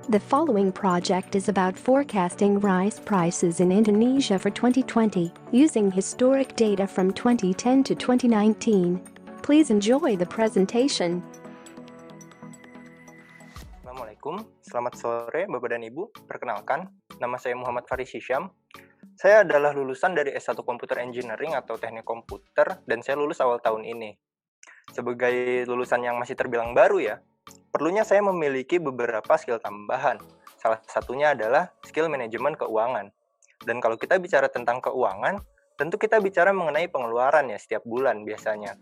The following project is about forecasting rice prices in Indonesia for 2020 using historic data from 2010 to 2019. Please enjoy the presentation. Assalamualaikum, selamat sore Bapak dan Ibu. Perkenalkan, nama saya Muhammad Faris Hisham. Saya adalah lulusan dari S1 Computer Engineering atau Teknik Komputer dan saya lulus awal tahun ini. Sebagai lulusan yang masih terbilang baru ya, perlunya saya memiliki beberapa skill tambahan. Salah satunya adalah skill manajemen keuangan. Dan kalau kita bicara tentang keuangan, tentu kita bicara mengenai pengeluaran ya setiap bulan biasanya.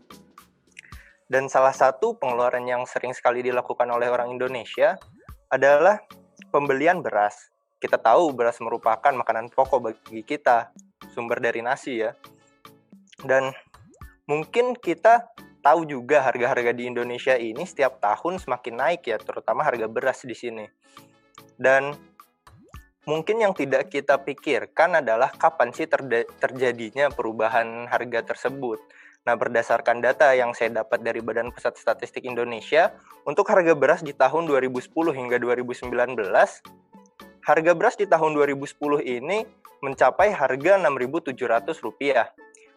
Dan salah satu pengeluaran yang sering sekali dilakukan oleh orang Indonesia adalah pembelian beras. Kita tahu beras merupakan makanan pokok bagi kita, sumber dari nasi ya. Dan mungkin kita tahu juga harga-harga di Indonesia ini setiap tahun semakin naik ya, terutama harga beras di sini. Dan mungkin yang tidak kita pikirkan adalah kapan sih terjadinya perubahan harga tersebut. Nah, berdasarkan data yang saya dapat dari Badan Pusat Statistik Indonesia, untuk harga beras di tahun 2010 hingga 2019, harga beras di tahun 2010 ini mencapai harga Rp6.700.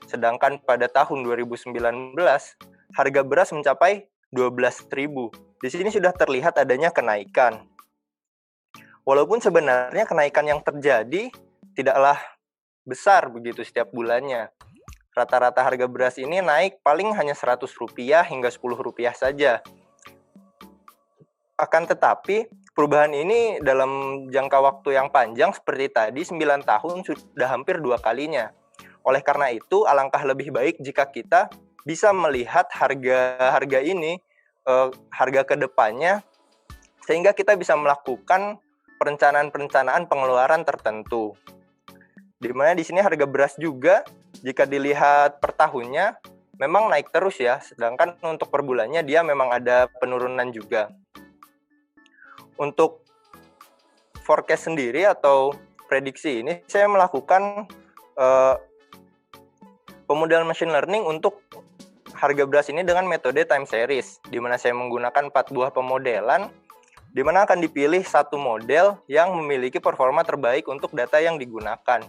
Sedangkan pada tahun 2019, harga beras mencapai Rp12.000. Di sini sudah terlihat adanya kenaikan. Walaupun sebenarnya kenaikan yang terjadi tidaklah besar begitu setiap bulannya. Rata-rata harga beras ini naik paling hanya Rp100 hingga Rp10 saja. Akan tetapi, perubahan ini dalam jangka waktu yang panjang seperti tadi 9 tahun sudah hampir 2 kalinya. Oleh karena itu, alangkah lebih baik jika kita bisa melihat harga ini, harga kedepannya, sehingga kita bisa melakukan perencanaan-perencanaan pengeluaran tertentu. Di mana di sini harga beras juga, jika dilihat per tahunnya, memang naik terus ya, sedangkan untuk per bulannya dia memang ada penurunan juga. Untuk forecast sendiri atau prediksi ini, saya melakukan pemodelan machine learning untuk harga beras ini dengan metode time series, di mana saya menggunakan 4 buah pemodelan, di mana akan dipilih satu model yang memiliki performa terbaik untuk data yang digunakan.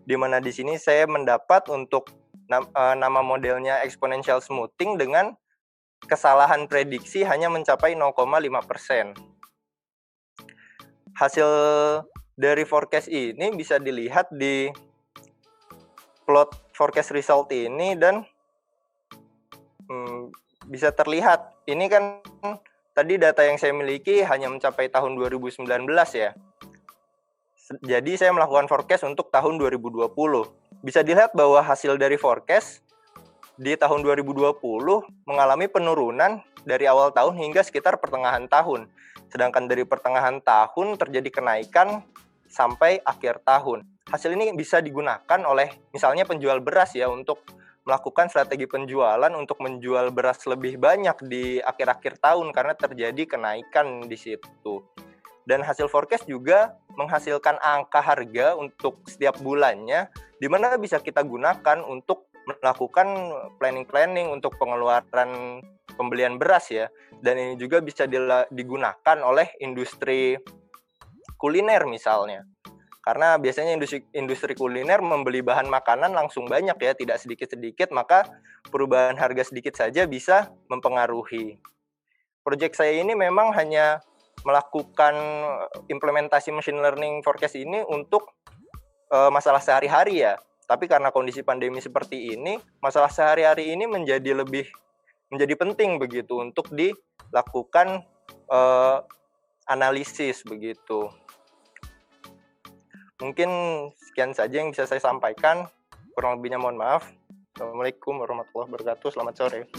Di mana di sini saya mendapat untuk nama modelnya exponential smoothing dengan kesalahan prediksi hanya mencapai 0,5%. Hasil dari forecast ini bisa dilihat di plot forecast result ini dan bisa terlihat. Ini kan tadi data yang saya miliki hanya mencapai tahun 2019 ya. Jadi saya melakukan forecast untuk tahun 2020. Bisa dilihat bahwa hasil dari forecast di tahun 2020 mengalami penurunan dari awal tahun hingga sekitar pertengahan tahun. Sedangkan dari pertengahan tahun terjadi kenaikan sampai akhir tahun. Hasil ini bisa digunakan oleh misalnya penjual beras ya untuk melakukan strategi penjualan untuk menjual beras lebih banyak di akhir-akhir tahun karena terjadi kenaikan di situ. Dan hasil forecast juga menghasilkan angka harga untuk setiap bulannya, di mana bisa kita gunakan untuk melakukan planning untuk pengeluaran pembelian beras ya. Dan ini juga bisa digunakan oleh industri kuliner misalnya. Karena biasanya industri kuliner membeli bahan makanan langsung banyak ya, tidak sedikit-sedikit, maka perubahan harga sedikit saja bisa mempengaruhi. Proyek saya ini memang hanya melakukan implementasi machine learning forecast ini untuk masalah sehari-hari ya. Tapi karena kondisi pandemi seperti ini, masalah sehari-hari ini menjadi penting begitu untuk dilakukan analisis begitu. Mungkin sekian saja yang bisa saya sampaikan. Kurang lebihnya mohon maaf. Assalamualaikum warahmatullahi wabarakatuh. Selamat sore.